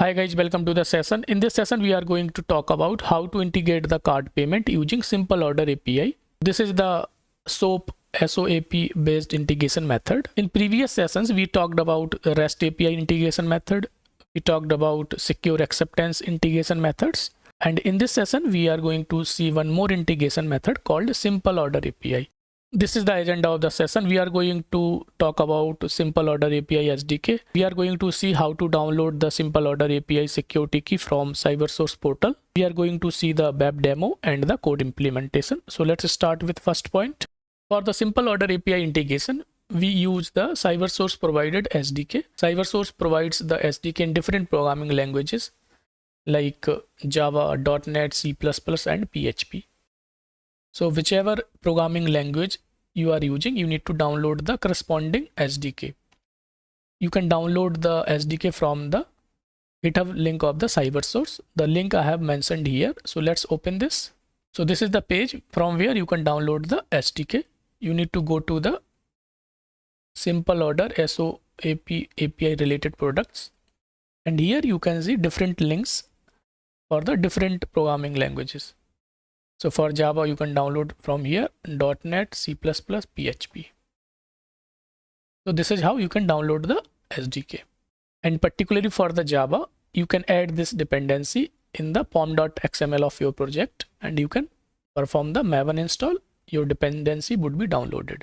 Hi guys, welcome to the session. In this session, we are going to talk about how to integrate the card payment using Simple Order API. This is the SOAP based integration method. In previous sessions, we talked about REST API integration method. We talked about secure acceptance integration methods. And in this session, we are going to see one more integration method called Simple Order API. This is the agenda of the session. We are going to talk about Simple Order API SDK. We are going to see how to download the Simple Order API security key from CyberSource portal. We are going to see the web demo and the code implementation. So let's start with first point. For the Simple Order API integration, we use the CyberSource provided SDK. CyberSource provides the SDK in different programming languages like Java, .NET, C++, and PHP. So whichever programming language you are using, you need to download the corresponding SDK. You can download the SDK from the GitHub link of the CyberSource. The link I have mentioned here. So let's open this. So this is the page from where you can download the SDK. You need to go to the Simple Order SOAP API related products. And here you can see different links for the different programming languages. So for Java, you can download from here .NET, C++, PHP. So this is how you can download the SDK. And particularly for the Java, you can add this dependency in the pom.xml of your project and you can perform the Maven install. Your dependency would be downloaded.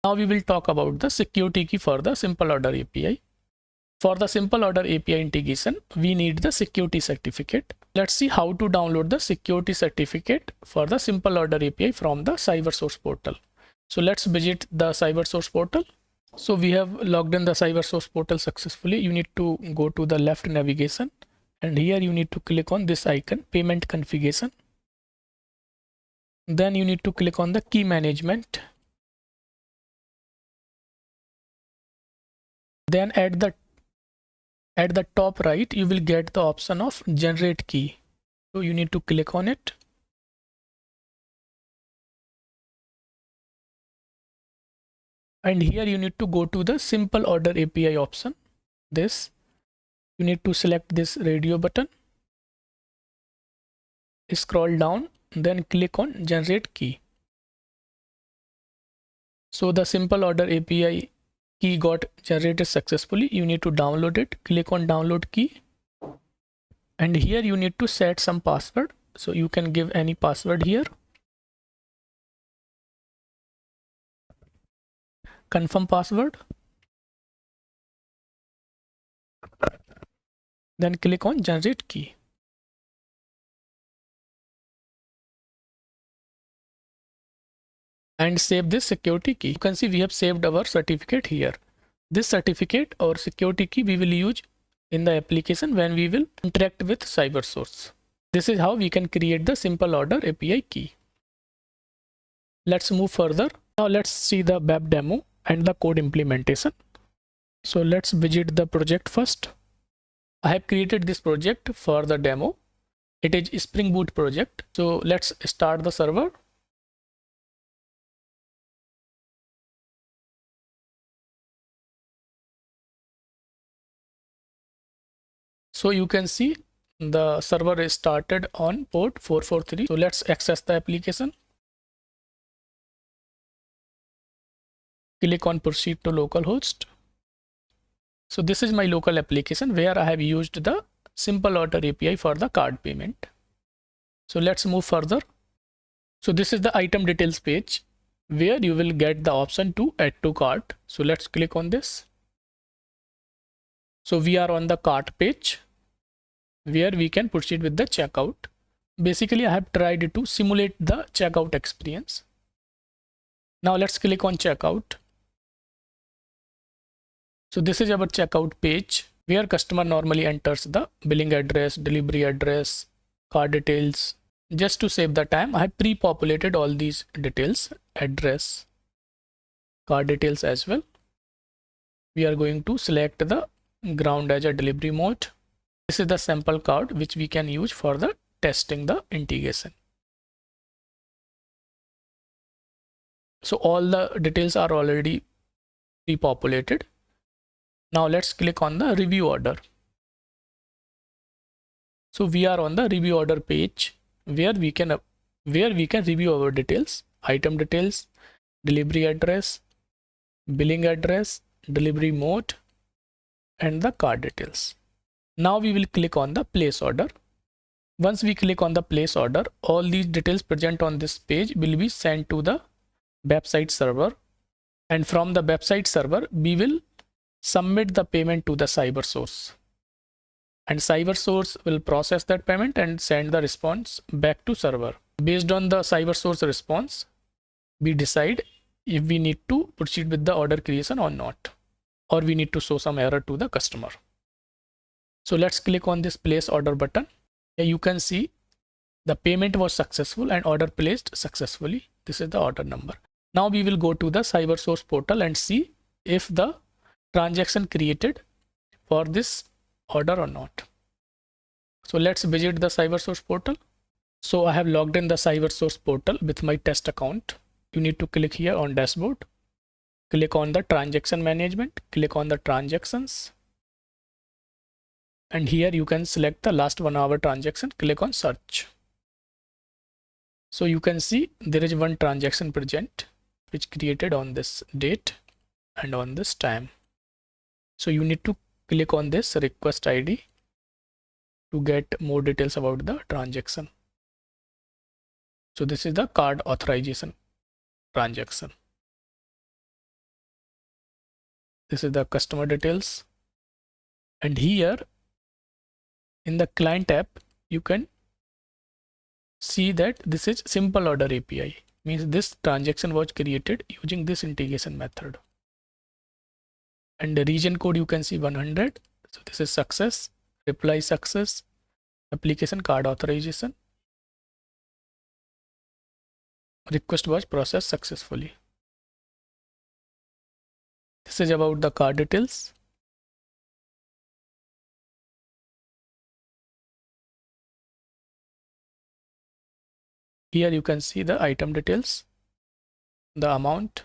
Now we will talk about the security key for the Simple Order API. For the Simple Order API integration, we need the security certificate. Let's see how to download the security certificate for the Simple Order API from the CyberSource portal. So let's visit the CyberSource portal. So we have logged in the CyberSource portal successfully. You need to go to the left navigation and here you need to click on this icon, payment configuration. Then you need to click on the key management. Then at the top right, you will get the option of generate key. So you need to click on it. And here you need to go to the Simple Order API option. This, you need to select this radio button. Scroll down, then click on generate key. So the Simple Order API key got generated successfully. You need to download it. Click on download key. And here you need to set some password. So you can give any password here. Confirm password. Then click on generate key. And save this security key. You can see we have saved our certificate here. This certificate or security key we will use in the application when we will interact with CyberSource. This is how we can create the Simple Order API key. Let's move further. Now let's see the web demo and the code implementation. So let's visit the project first. I have created this project for the demo. It is Spring Boot project. So let's start the server. So you can see the server is started on port 443. So let's access the application. Click on proceed to localhost. So this is my local application where I have used the Simple Order API for the card payment. So let's move further. So this is the item details page where you will get the option to add to cart. So let's click on this. So we are on the cart page where we can proceed with the checkout. Basically, I have tried to simulate the checkout experience. Now let's click on checkout. So this is our checkout page where customer normally enters the billing address, delivery address, card details. Just to save the time, I have pre-populated all these details, address, card details as well. We are going to select the ground as a delivery mode. This is the sample card which we can use for the testing the integration. So all the details are already pre-populated. Now let's click on the review order. So we are on the review order page where we can review our details, item details, delivery address, billing address, delivery mode, and the card details. Now we will click on the place order. Once we click on the place order, all these details present on this page will be sent to the website server, and from the website server we will submit the payment to the CyberSource, and CyberSource will process that payment and send the response back to server. Based on the CyberSource response, we decide if we need to proceed with the order creation or not, or we need to show some error to the customer. So let's click on this place order button. Here you can see the payment was successful and order placed successfully. This is the order number. Now we will go to the CyberSource portal and see if the transaction created for this order or not. So let's visit the CyberSource portal. So I have logged in the CyberSource portal with my test account. You need to click here on dashboard, click on the transaction management, click on the transactions, and here you can select the last 1 hour transaction, click on search. So you can see there is one transaction present which created on this date and on this time. So you need to click on this request ID to get more details about the transaction. So this is the card authorization transaction. This is the customer details, and here in the client app you can see that this is simple order API, means this transaction was created using this integration method. And the region code you can see 100. So this is success, reply success, application card authorization, request was processed successfully. This is about the card details. Here you can see the item details, the amount.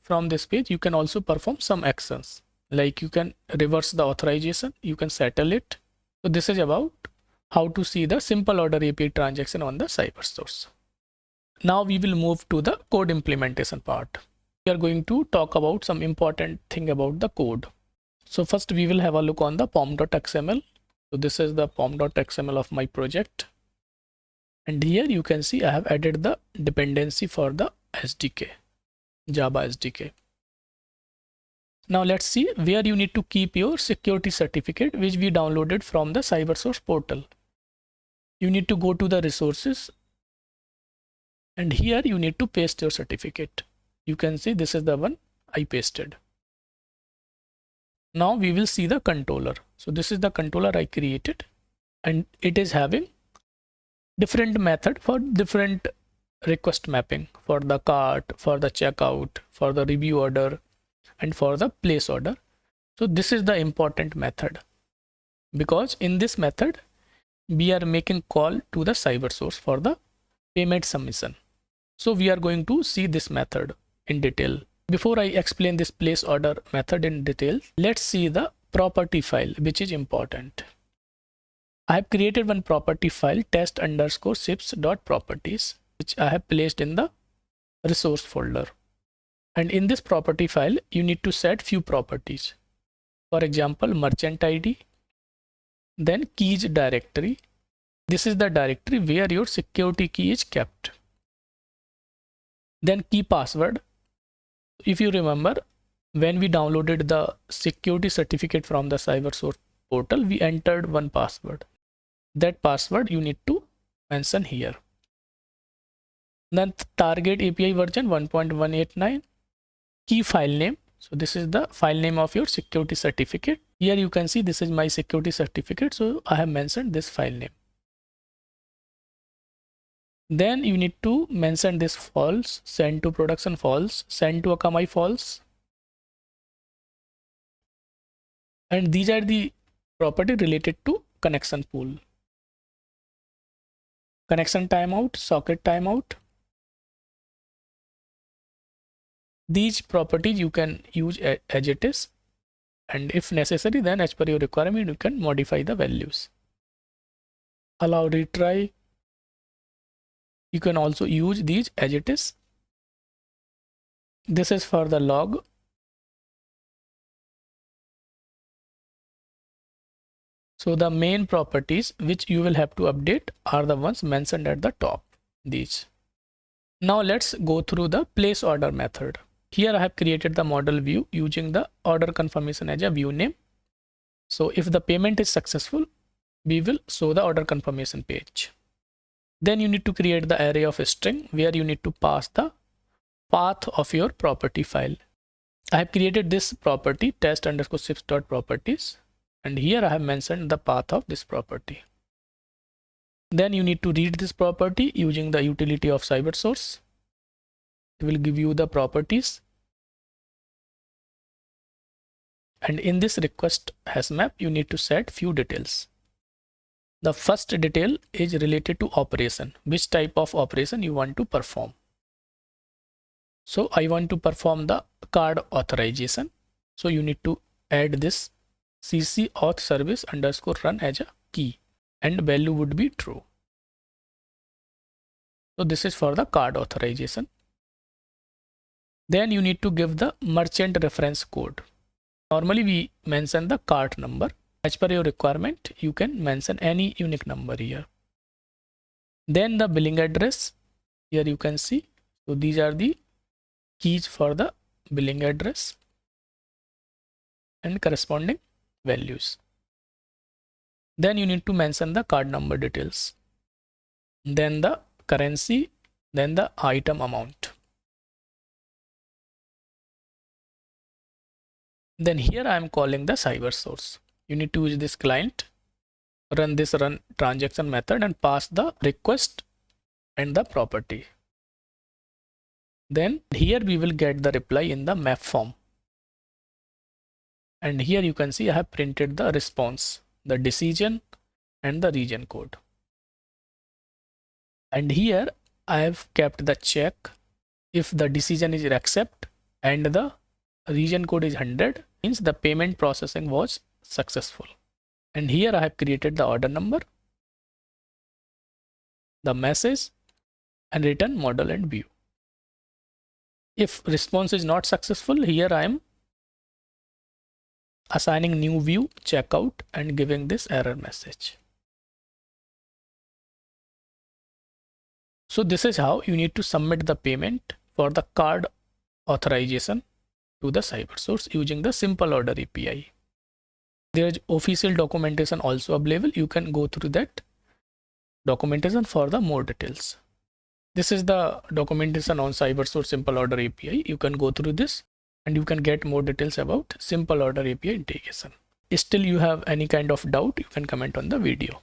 From this page you can also perform some actions, like you can reverse the authorization, you can settle it. So this is about how to see the simple order API transaction on the CyberSource. Now we will move to the code implementation part. We are going to talk about some important thing about the code. So first we will have a look on the pom.xml. So this is the pom.xml of my project. And here you can see I have added the dependency for the SDK, Java SDK. Now let's see where you need to keep your security certificate, which we downloaded from the CyberSource portal. You need to go to the resources, and here you need to paste your certificate. You can see this is the one I pasted. Now we will see the controller. So this is the controller I created, and it is having different method for different request mapping, for the cart, for the checkout, for the review order, and for the place order. So this is the important method, because in this method we are making call to the CyberSource for the payment submission. So we are going to see this method in detail. Before I explain this place order method in detail, let's see the property file, which is important. I have created one property file, test_ships.properties, which I have placed in the resource folder. And in this property file, you need to set few properties. For example, merchant ID, then keys directory. This is the directory where your security key is kept. Then key password. If you remember, when we downloaded the security certificate from the CyberSource portal, we entered one password. That password you need to mention here. Then target API version 1.189. Key file name. So this is the file name of your security certificate. Here you can see this is my security certificate. So I have mentioned this file name. Then you need to mention this false, send to production false, send to Akamai false. And these are the property related to connection pool. Connection timeout, socket timeout. These properties you can use as it is, and if necessary, then as per your requirement you can modify the values. allow retry. You can also use these as it is. This is for the log. So the main properties which you will have to update are the ones mentioned at the top, these. Now let's go through the place order method. Here I have created the model view using the order confirmation as a view name. So if the payment is successful, we will show the order confirmation page. Then you need to create the array of a string where you need to pass the path of your property file. I have created this property test_ships.properties, and here I have mentioned the path of this property. Then you need to read this property using the utility of CyberSource. It will give you the properties. And in this request hash map, you need to set few details. The first detail is related to operation, which type of operation you want to perform. So I want to perform the card authorization. So you need to add this cc auth service underscore run as a key, and value would be true. So this is for the card authorization. Then you need to give the merchant reference code. Normally we mention the cart number. As per your requirement, you can mention any unique number here. Then the billing address, here you can see. So these are the keys for the billing address and corresponding values. Then you need to mention the card number details, then the currency, then the item amount. Then here I am calling the CyberSource. You need to use this client, run this run transaction method and pass the request and the property. Then here we will get the reply in the map form. And here you can see I have printed the response, the decision and the region code. And here I have kept the check. If the decision is accept and the region code is 100, means the payment processing was successful. And here I have created the order number, the message and written model and view. If response is not successful, here I am assigning new view checkout and giving this error message. So this is how you need to submit the payment for the card authorization to the CyberSource using the simple order API. There is official documentation also available. You can go through that documentation for the more details. This is the documentation on CyberSource simple order API. You can go through this and you can get more details about simple order API integration. Still you have any kind of doubt, you can comment on the video.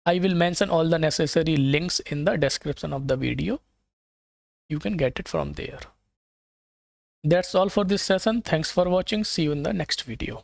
I will mention all the necessary links in the description of the video. You can get it from there. That's all for this session. Thanks for watching. See you in the next video.